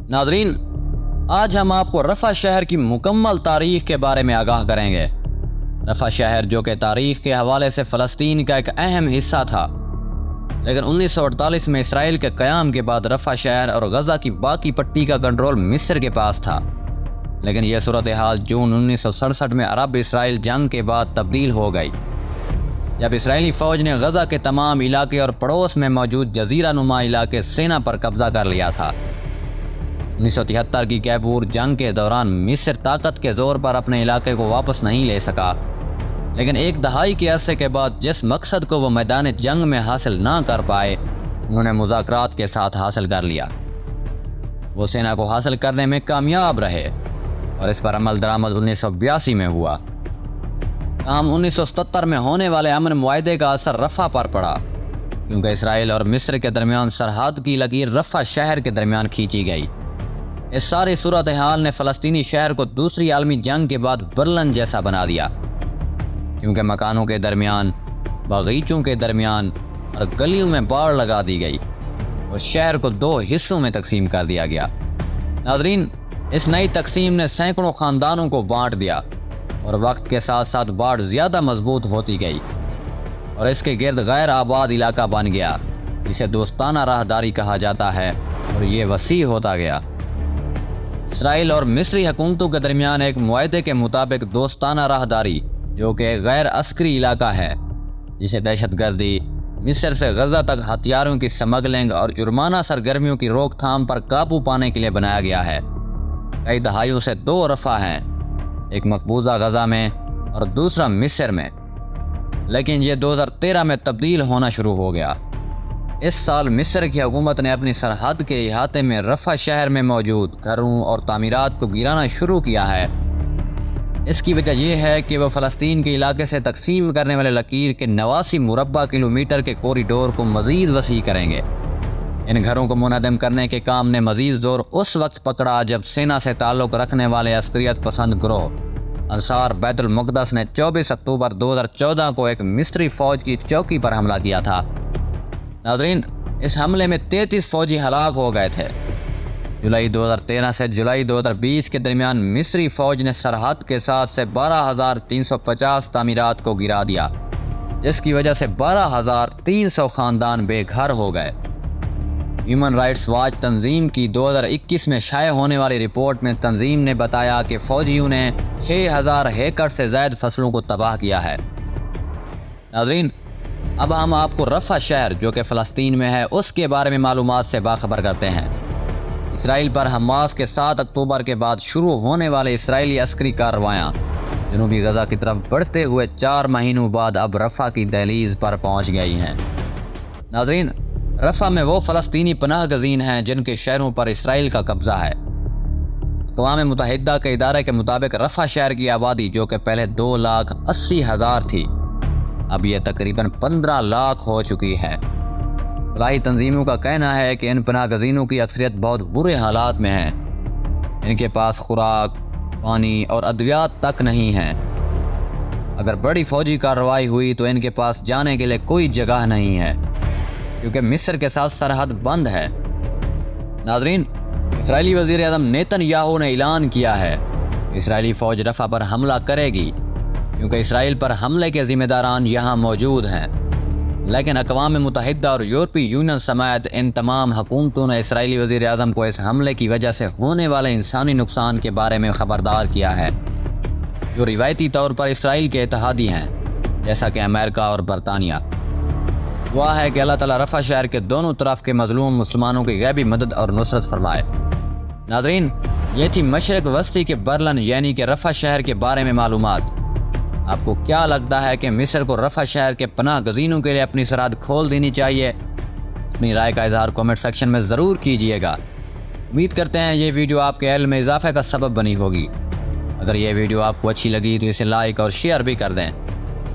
नाज़रीन, आज हम आपको रफ़ा शहर की मुकम्मल तारीख़ के बारे में आगाह करेंगे। रफ़ा शहर जो कि तारीख़ के हवाले से फ़लस्तीन का एक अहम हिस्सा था, लेकिन 1948 में इसराइल के क़याम के बाद रफ़ा शहर और गज़ा की बाकी पट्टी का कंट्रोल मिस्र के पास था। लेकिन यह सूरत हाल जून 1967 में अरब इसराइल जंग के बाद तब्दील हो गई, जब इसराइली फ़ौज ने गज़ा के तमाम इलाके और पड़ोस में मौजूद जजीरा नुमा इलाके सेना पर कब्ज़ा कर लिया था। 1973 की कैबूर जंग के दौरान मिस्र ताकत के ज़ोर पर अपने इलाके को वापस नहीं ले सका, लेकिन एक दहाई के अरसे के बाद जिस मकसद को वो मैदान जंग में हासिल ना कर पाए, उन्होंने मुज़ाकरात के साथ हासिल कर लिया। वो सेना को हासिल करने में कामयाब रहे और इस पर अमल दरामद 1982 में हुआ। ताहम 1977 में होने वाले अमन मुआहदे का असर रफ़ा पर पड़ा, क्योंकि इसराइल और मिस्र के दरमियान सरहद की लकीर रफ़ा शहर के दरमियान खींची गई। इस सारी सूरत हाल ने फ़लस्तीनी शहर को दूसरी आलमी जंग के बाद बर्लन जैसा बना दिया, क्योंकि मकानों के दरमियान, बगीचों के दरमियान और गलियों में बाड़ लगा दी गई और शहर को दो हिस्सों में तकसीम कर दिया गया। नाज़रीन, इस नई तकसीम ने सैकड़ों ख़ानदानों को बांट दिया और वक्त के साथ साथ बाढ़ ज़्यादा मजबूत होती गई और इसके गिर्द गैर आबाद इलाका बन गया, जिसे दोस्ताना राहदारी कहा जाता है, और ये वसी होता गया। इसराइल और मिस्री हुकूमतों के दरमियान एक मुआहदे के मुताबिक दोस्ताना राहदारी, जो कि गैर अस्करी इलाका है, जिसे दहशतगर्दी, मिस्र से गज़ा तक हथियारों की स्मगलिंग और जुर्माना सरगर्मियों की रोकथाम पर काबू पाने के लिए बनाया गया है। कई दहाइयों से दो रफ़ा हैं, एक मकबूजा गज़ा में और दूसरा मिस्र में, लेकिन ये 2013 में तब्दील होना शुरू हो गया। इस साल मिस्र की हुकूमत ने अपनी सरहद के इहाते में रफ़ा शहर में मौजूद घरों और तामीरात को गिराना शुरू किया है। इसकी वजह यह है कि वह फ़लस्तीन के इलाके से तकसीम करने वाले लकीर के 89 मुरब्बा किलोमीटर के कॉरिडोर को मज़ीद वसी करेंगे। इन घरों को मुनज़्ज़म करने के काम ने मज़ीद जोर उस वक्त पकड़ा जब सेना से ताल्लुक़ रखने वाले अस्करियत पसंद ग्रोह अंसार बैतुल मुक़द्दस ने 24 अक्टूबर 2014 को एक मिस्री फ़ौज की चौकी पर हमला किया था। नाज़रीन, इस हमले में 33 फ़ौजी हलाक हो गए थे। जुलाई 2013 से जुलाई 2020 के दरमियान मिस्री फ़ौज ने सरहद के साथ से 12,350 तामीरात को गिरा दिया, जिसकी वजह से 12,300 ख़ानदान बेघर हो गए। ह्यूमन राइट्स वॉच तंजीम की 2021 में शाये होने वाली रिपोर्ट में तंजीम ने बताया कि फ़ौजियों ने 6,000 एकड़ से ज़ायद फसलों को तबाह किया है। नाज़रीन, अब हम आपको रफ़ा शहर जो कि फ़लस्तीन में है उसके बारे में मालूमात से बाखबर करते हैं। इसराइल पर हमास के 7 अक्टूबर के बाद शुरू होने वाले इसराइली अस्करी कार्रवाइयाँ जनूबी गज़ा की तरफ बढ़ते हुए 4 महीनों बाद अब रफ़ा की दहलीज़ पर पहुँच गई हैं। नाज़रीन, रफ़ा में वो फ़लस्तीनी पनाह गज़ीन हैं जिनके शहरों पर इसराइल का कब्ज़ा है। अक़वाम मुत्तहिदा के इदारे के मुताबिक रफ़ा शहर की आबादी, जो कि पहले 2,80,000 थी, अब यह तकरीबन 15 लाख हो चुकी है। फलाही तंजीमों का कहना है कि इन पनाह गज़ीनों की अक्सरियत बहुत बुरे हालात में है। इनके पास खुराक, पानी और अद्वियात तक नहीं हैं। अगर बड़ी फ़ौजी कार्रवाई हुई तो इनके पास जाने के लिए कोई जगह नहीं है, क्योंकि मिस्र के साथ सरहद बंद है। नाज़रीन, इसराइली वज़ीर आज़म नेतन्याहू ने ऐलान किया है इसराइली फ़ौज रफ़ा पर हमला करेगी, क्योंकि इसराइल पर हमले के ज़िम्मेदारान यहाँ मौजूद हैं। लेकिन अक़वाम मुत्तहिदा और यूरोपीय यूनियन समेत इन तमाम हुकूमतों ने इसराइली वज़ीर आज़म को इस हमले की वजह से होने वाले इंसानी नुकसान के बारे में ख़बरदार किया है, जो रिवायती तौर पर इसराइल के इत्तेहादी हैं, जैसा कि अमेरिका और बरतानिया। दुआ है कि अल्लाह ताला रफ़ा शहर के दोनों तरफ के मज़लूम मुसलमानों की गैबी मदद और नुसरत फरमाए। नाज़रीन, ये थी मशरिक़ वस्ती के बर्लन यानी कि रफ़ा शहर के बारे में मालूमात। आपको क्या लगता है कि मिस्र को रफ़ा शहर के पनाह गज़ीनों के लिए अपनी सरहद खोल देनी चाहिए? अपनी राय का इज़हार कमेंट सेक्शन में ज़रूर कीजिएगा। उम्मीद करते हैं ये वीडियो आपके इल्म में इजाफ़े का सबब बनी होगी। अगर ये वीडियो आपको अच्छी लगी तो इसे लाइक और शेयर भी कर दें।